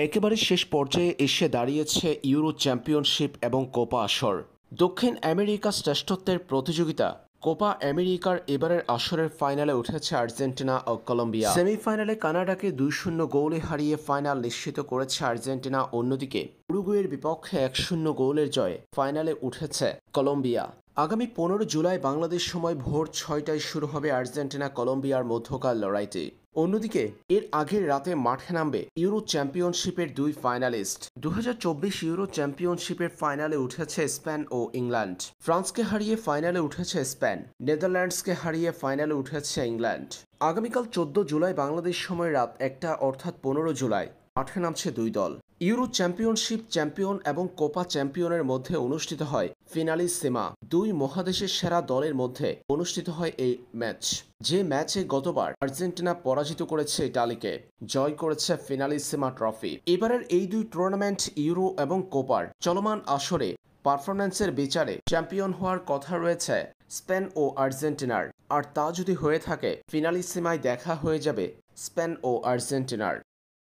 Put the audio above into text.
একেবারে শেষ পর্যায়ে এসে দাঁড়িয়েছে ইউরো চ্যাম্পিয়নশিপ এবং কোপা আসর। দক্ষিণ আমেরিকা শ্রেষ্ঠত্বের প্রতিযোগিতা কোপা আমেরিকার এবারের আসরের ফাইনালে উঠেছে আর্জেন্টিনা ও কলম্বিয়া। সেমিফাইনালে কানাডাকে 2-0 গোলে হারিয়ে ফাইনাল নিশ্চিত করেছে আর্জেন্টিনা। অন্যদিকে উরুগুয়ের বিপক্ষে 1-0 গোলের জয়ে ফাইনালে উঠেছে কলম্বিয়া। আগামী 15 জুলাই বাংলাদেশ সময় ভোর 6টায় শুরু হবে আর্জেন্টিনা কলম্বিয়ার মধ্যকার লড়াইটি। অন্যদিকে এর আগের রাতে মাঠে নামবে ইউরো চ্যাম্পিয়নশিপের দুই ফাইনালিস্ট। 2024 ইউরো চ্যাম্পিয়নশিপের ফাইনালে উঠেছে স্পেন ও ইংল্যান্ড। ফ্রান্সকে হারিয়ে ফাইনালে উঠেছে স্পেন, নেদারল্যান্ডসকে হারিয়ে ফাইনালে উঠেছে ইংল্যান্ড। আগামীকাল 14 জুলাই বাংলাদেশ সময় রাত 1টা অর্থাৎ 15 জুলাই মাঠে নামছে দুই দল। ইউরো চ্যাম্পিয়নশিপ চ্যাম্পিয়ন এবং কোপা চ্যাম্পিয়নের মধ্যে অনুষ্ঠিত হয় ফিনালিসিমা। দুই মহাদেশের সেরা দলের মধ্যে অনুষ্ঠিত হয় এই ম্যাচ, যে ম্যাচে গতবার আর্জেন্টিনা পরাজিত করেছে ইতালিকে, জয় করেছে ফিনালিসিমা ট্রফি। এবারের এই দুই টুর্নামেন্ট ইউরো এবং কোপার চলমান আসরে পারফরম্যান্সের বিচারে চ্যাম্পিয়ন হওয়ার কথা রয়েছে স্পেন ও আর্জেন্টিনার। আর তা যদি হয়ে থাকে, ফিনালিসিমায় দেখা হয়ে যাবে স্পেন ও আর্জেন্টিনার।